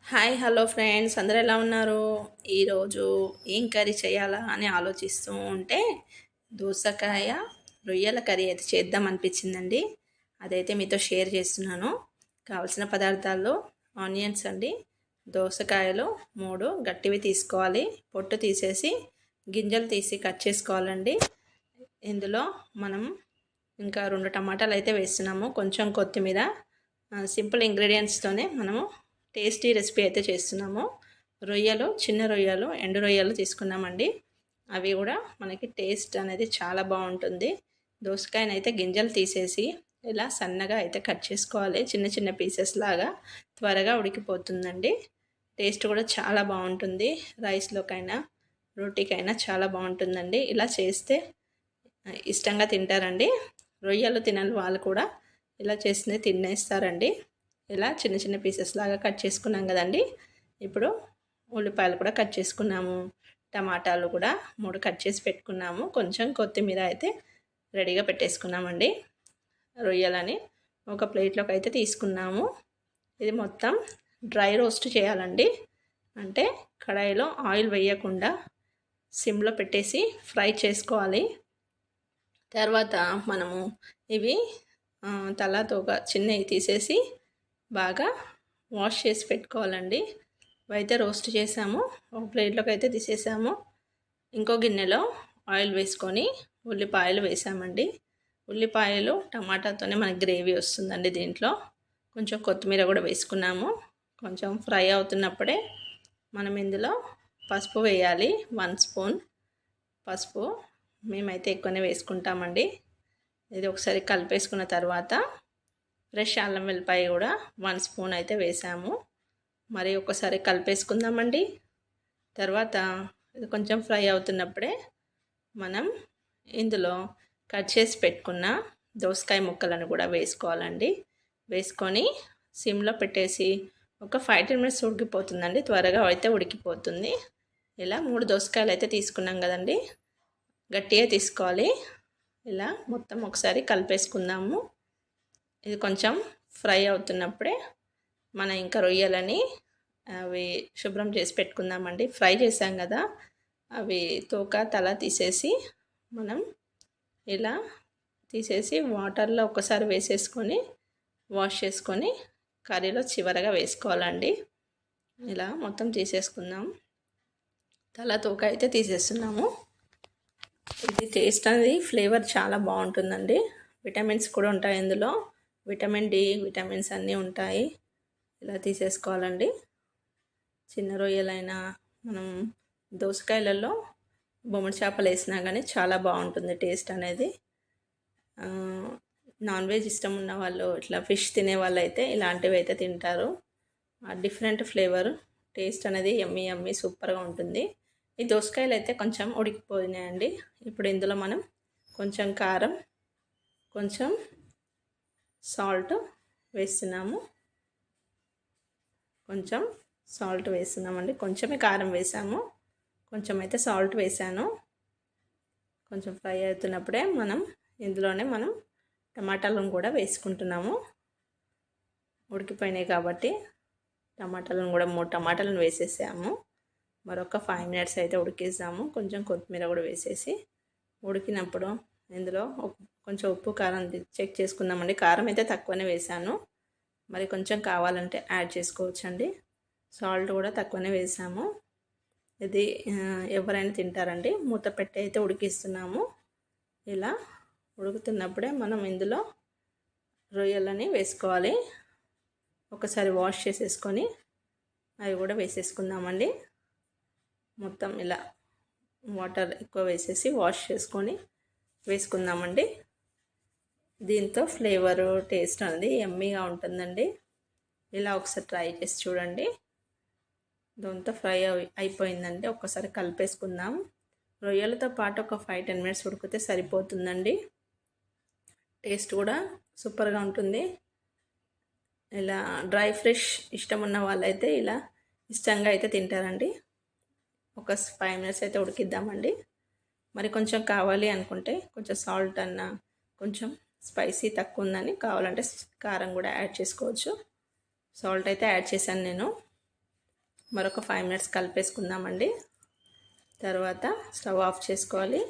Hello friends, అందరూ ఎలా ఉన్నారు? ఈరోజు ఏం కర్రీ చేయాలా అని ఆలోచిస్తూ ఉంటే దోసకాయ రొయ్యల కర్రీ అయితే చేద్దాం అనిపించిందండి. అదైతే మీతో షేర్ చేస్తున్నాను. కావలసిన పదార్థాలు ఆనియన్స్ అండి, దోసకాయలు 3 గట్టివి తీసుకోవాలి. పొట్టు తీసేసి గింజలు తీసి కట్ చేసుకోవాలండి. ఇందులో మనం ఇంకా 2 టమాటాలు అయితే వేస్తున్నాము, కొంచెం కొత్తిమీర. సింపుల్ ఇంగ్రీడియంట్స్తోనే మనము టేస్టీ రెసిపీ అయితే చేస్తున్నాము. రొయ్యలు, చిన్న రొయ్యలు, ఎండు రొయ్యలు తీసుకున్నామండి. అవి కూడా మనకి టేస్ట్ అనేది చాలా బాగుంటుంది. దోసకాయనైతే గింజలు తీసేసి ఇలా సన్నగా అయితే కట్ చేసుకోవాలి, చిన్న చిన్న పీసెస్ లాగా. త్వరగా ఉడికిపోతుందండి. టేస్ట్ కూడా చాలా బాగుంటుంది. రైస్లోకైనా రోటీకైనా చాలా బాగుంటుందండి. ఇలా చేస్తే ఇష్టంగా తింటారండి. రొయ్యలు తినని వాళ్ళు కూడా ఇలా చేస్తే తినేస్తారండి. ఇలా చిన్న చిన్న పీసెస్ లాగా కట్ చేసుకున్నాం కదండి. ఇప్పుడు ఉల్లిపాయలు కూడా కట్ చేసుకున్నాము. టమాటాలు కూడా 3 కట్ చేసి పెట్టుకున్నాము. కొంచెం కొత్తిమీర అయితే రెడీగా పెట్టేసుకున్నామండి. రొయ్యలని ఒక ప్లేట్లోకి అయితే తీసుకున్నాము. ఇది మొత్తం డ్రై రోస్ట్ చేయాలండి. అంటే కడాయిలో ఆయిల్ వేయకుండా సిమ్లో పెట్టేసి ఫ్రై చేసుకోవాలి. తర్వాత మనము ఇవి తల తోక చిన్నవి తీసేసి బాగా వాష్ చేసి పెట్టుకోవాలండి. అయితే రోస్ట్ చేసాము, ఒక ప్లేట్లోకి అయితే తీసేసాము. ఇంకో గిన్నెలో ఆయిల్ వేసుకొని ఉల్లిపాయలు వేసామండి. ఉల్లిపాయలు టమాటాతోనే మనకి గ్రేవీ వస్తుందండి. దీంట్లో కొంచెం కొత్తిమీర కూడా వేసుకున్నాము. కొంచెం ఫ్రై అవుతున్నప్పుడే మనం ఇందులో పసుపు వేయాలి. 1 స్పూన్ పసుపు, మేమైతే ఎక్కువనే వేసుకుంటామండి. ఇది ఒకసారి కలిపేసుకున్న తర్వాత ఫ్రెష్ అల్లం వెల్లిపాయ కూడా 1 స్పూన్ అయితే వేసాము. మరి ఒకసారి కలిపేసుకుందామండి. తర్వాత ఇది కొంచెం ఫ్రై అవుతున్నప్పుడే మనం ఇందులో కట్ చేసి పెట్టుకున్న దోసకాయ ముక్కలను కూడా వేసుకోవాలండి. వేసుకొని సిమ్లో పెట్టేసి ఒక 5-10 మినిట్స్ ఉడికిపోతుందండి. త్వరగా అయితే ఉడికిపోతుంది. ఇలా 3 దోసకాయలు అయితే తీసుకున్నాం కదండి. గట్టిగా తీసుకోవాలి. ఇలా మొత్తం ఒకసారి కలిపేసుకుందాము. ఇది కొంచెం ఫ్రై అవుతున్నప్పుడే మన ఇంకా రొయ్యలని అవి శుభ్రం చేసి పెట్టుకుందామండి. ఫ్రై చేసాం కదా, అవి తోక తల తీసేసి మనం ఇలా తీసేసి వాటర్లో ఒకసారి వేసేసుకొని వాష్ చేసుకొని కర్రీలో చివరగా వేసుకోవాలండి. ఇలా మొత్తం తీసేసుకుందాం. తల తోక అయితే తీసేస్తున్నాము. ఇది టేస్ట్ అనేది ఫ్లేవర్ చాలా బాగుంటుందండి. విటమిన్స్ కూడా ఉంటాయి ఇందులో. విటమిన్ డి, విటమిన్స్ అన్నీ ఉంటాయి. ఇలా తీసేసుకోవాలండి. చిన్న రొయ్యలైనా మనం దోసకాయలలో బొమ్మడి చేపలు వేసినా కానీ చాలా బాగుంటుంది టేస్ట్ అనేది. నాన్ వెజ్ ఇష్టం ఉన్న వాళ్ళు, ఇట్లా ఫిష్ తినే వాళ్ళు అయితే ఇలాంటివి అయితే తింటారు. డిఫరెంట్ ఫ్లేవర్, టేస్ట్ అనేది యమ్మీ యమ్మీ సూపర్గా ఉంటుంది. ఈ దోసకాయలు అయితే కొంచెం ఉడికిపోయినాయండి. ఇప్పుడు ఇందులో మనం కొంచెం కారం, కొంచెం సాల్ట్ వేస్తున్నాము. కొంచెం సాల్ట్ వేస్తున్నామండి. కొంచెమే కారం వేసాము, కొంచెం అయితే సాల్ట్ వేసాను. కొంచెం ఫ్రై అవుతున్నప్పుడే ఇందులోనే మనం టమాటాలను కూడా వేసుకుంటున్నాము. ఉడికిపోయినాయి కాబట్టి టమాటాలను కూడా 3 టమాటాలను వేసేసాము. మరొక 5 మినిట్స్ అయితే ఉడికేసాము. కొంచెం కొత్తిమీర కూడా వేసేసి ఉడికినప్పుడు ఇందులో కొంచెం ఉప్పు కారం చెక్ చేసుకుందామండి. కారం అయితే తక్కువనే వేసాను, మరి కొంచెం కావాలంటే యాడ్ చేసుకోవచ్చండి. సాల్ట్ కూడా తక్కువనే వేసాము. ఇది ఎవరైనా తింటారండి. మూత పెట్టి అయితే ఉడికిస్తున్నాము. ఇలా ఉడుకుతున్నప్పుడే మనం ఇందులో రొయ్యలని వేసుకోవాలి. ఒకసారి వాష్ చేసేసుకొని అవి కూడా వేసేసుకుందామండి. మొత్తం ఇలా వాటర్ ఎక్కువ వేసేసి వాష్ చేసుకొని వేసుకుందామండి. దీంతో ఫ్లేవరు, టేస్ట్ అనేది యమ్మీగా ఉంటుందండి. ఇలా ఒకసారి ట్రై చేసి చూడండి. దాంతో ఫ్రై అయిపోయిందండి. ఒక్కసారి కలిపేసుకుందాం. రొయ్యలతో పాటు ఒక 5-10 మినిట్స్ ఉడికితే సరిపోతుందండి. టేస్ట్ కూడా సూపర్గా ఉంటుంది. ఇలా డ్రై ఫ్రెష్ ఇష్టం ఉన్న వాళ్ళైతే ఇలా ఇష్టంగా అయితే తింటారండి. ఒక 5 మినిట్స్ అయితే ఉడికిద్దామండి. మరి కొంచెం కావాలి అనుకుంటే కొంచెం సాల్ట్ అన్న, కొంచెం స్పైసీ తక్కువ ఉందని కావాలంటే కారం కూడా యాడ్ చేసుకోవచ్చు. సాల్ట్ అయితే యాడ్ చేశాను నేను. మరొక 5 మినిట్స్ కలిపేసుకుందామండి. తర్వాత స్టవ్ ఆఫ్ చేసుకోవాలి.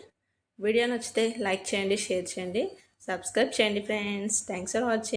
వీడియో నచ్చితే లైక్ చేయండి, షేర్ చేయండి, సబ్స్క్రైబ్ చేయండి ఫ్రెండ్స్. Thanks for watching.